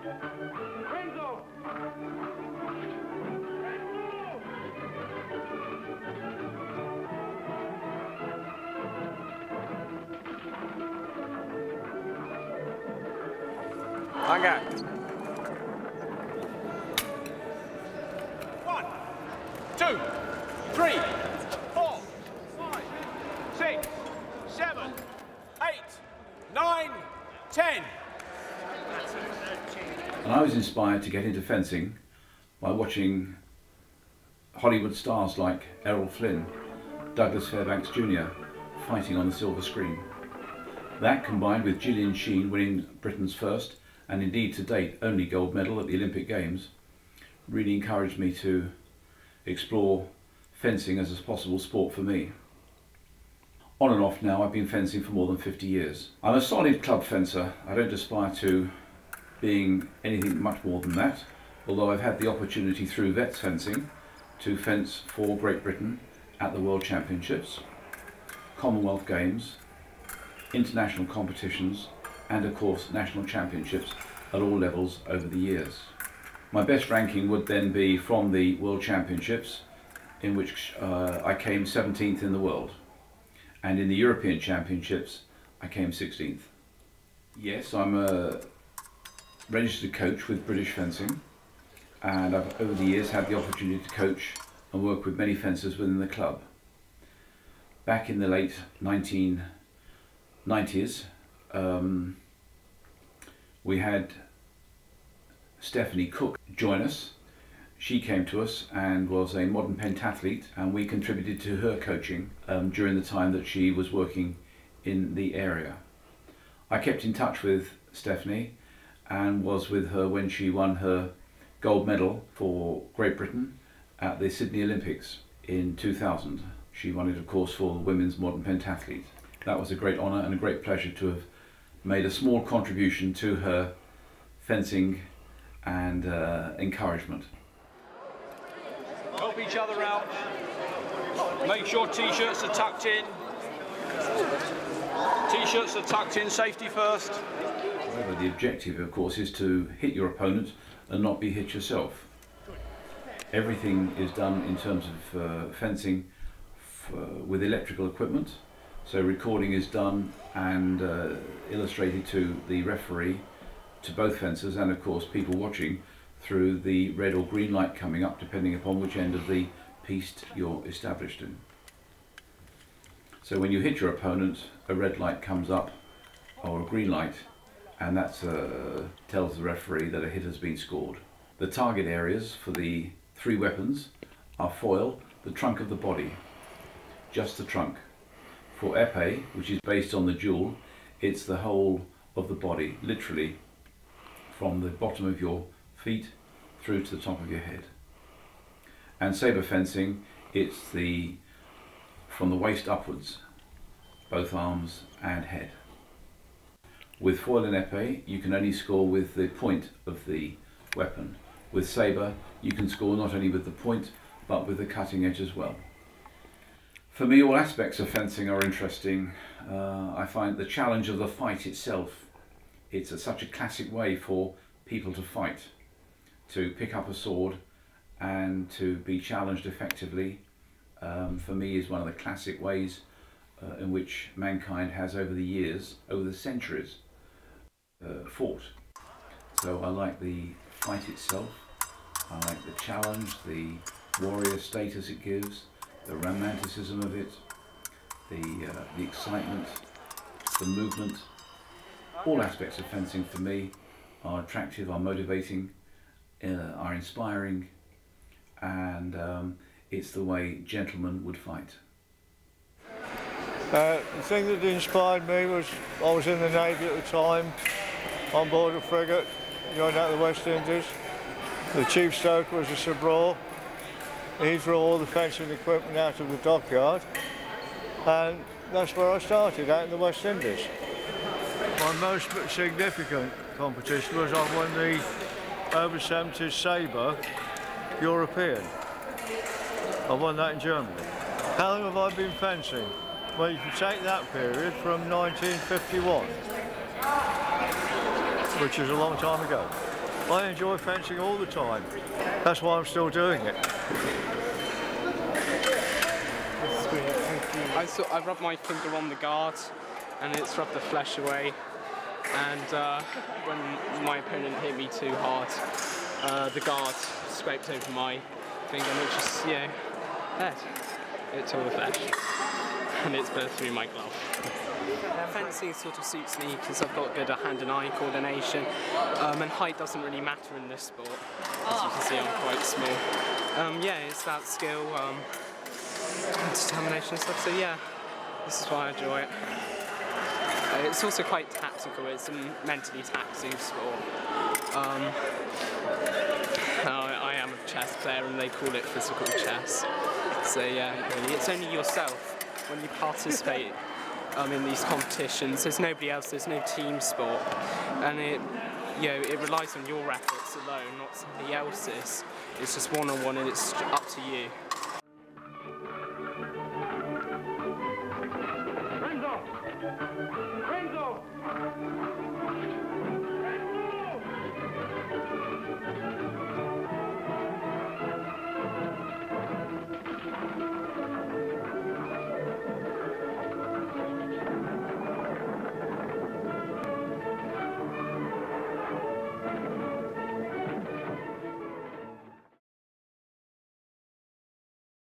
Hang out. 1, 2, 3, 4, 5, 6, 7, 8, 9, 10. And I was inspired to get into fencing by watching Hollywood stars like Errol Flynn, Douglas Fairbanks Jr. fighting on the silver screen. That, combined with Gillian Sheen winning Britain's first, and indeed to date only, gold medal at the Olympic Games, really encouraged me to explore fencing as a possible sport for me. On and off now, I've been fencing for more than 50 years. I'm a solid club fencer. I don't aspire to being anything much more than that, although I've had the opportunity through vets fencing to fence for Great Britain at the World Championships, Commonwealth Games, international competitions, and of course national championships at all levels over the years. My best ranking would then be from the World Championships, in which I came 17th in the world, and in the European Championships I came 16th. Yes, I'm a registered coach with British Fencing, and I've over the years had the opportunity to coach and work with many fencers within the club. Back in the late 1990s, we had Stephanie Cook join us. She came to us and was a modern pentathlete, and we contributed to her coaching during the time that she was working in the area. I kept in touch with Stephanie and was with her when she won her gold medal for Great Britain at the Sydney Olympics in 2000. She won it, of course, for the women's modern pentathlete. That was a great honour and a great pleasure to have made a small contribution to her fencing and encouragement. Help each other out. Make sure t-shirts are tucked in. T-shirts are tucked in, safety first. However, the objective, of course, is to hit your opponent and not be hit yourself. Everything is done in terms of fencing with electrical equipment. So recording is done and illustrated to the referee, to both fencers, and of course people watching through the red or green light coming up depending upon which end of the piste you're established in. So when you hit your opponent, a red light comes up or a green light, and that tells the referee that a hit has been scored. The target areas for the three weapons are foil, the trunk of the body, just the trunk. For épée, which is based on the jewel, it's the whole of the body, literally from the bottom of your feet through to the top of your head. And sabre fencing, it's from the waist upwards, both arms and head. With foil and épée, you can only score with the point of the weapon. With sabre, you can score not only with the point, but with the cutting edge as well. For me, all aspects of fencing are interesting. I find the challenge of the fight itself, it's such a classic way for people to fight, to pick up a sword and to be challenged effectively. For me, is one of the classic ways in which mankind has over the years, over the centuries, fought. So I like the fight itself, I like the challenge, the warrior status it gives, the romanticism of it, the excitement, the movement. All aspects of fencing for me are attractive, are motivating, are inspiring, and it's the way gentlemen would fight. The thing that inspired me was I was in the Navy at the time, on board a frigate going out to the West Indies. The chief stoker was a Sabral. He drew all the fencing equipment out of the dockyard, and that's where I started, out in the West Indies. My most significant competition was I won the over 70s sabre European. I won that in Germany. How long have I been fencing? Well, you can take that period from 1951, which is a long time ago. I enjoy fencing all the time. That's why I'm still doing it. That's great, thank you. I rubbed my finger on the guard and it's rubbed the flesh away. And when my opponent hit me too hard, the guard scraped over my finger and it just, there. It tore the flesh. And it's burst through my glove. Fencing sort of suits me because I've got good hand and eye coordination, and height doesn't really matter in this sport. As you can see, I'm quite small. Yeah, it's about skill, and determination and stuff, so yeah, this is why I enjoy it. It's also quite tactical, it's a mentally taxing sport. I am a chess player and they call it physical chess. So yeah, really, it's only yourself when you participate in these competitions. There's nobody else, there's no team sport. And it relies on your efforts alone, not somebody else's. It's just one-on-one and it's up to you.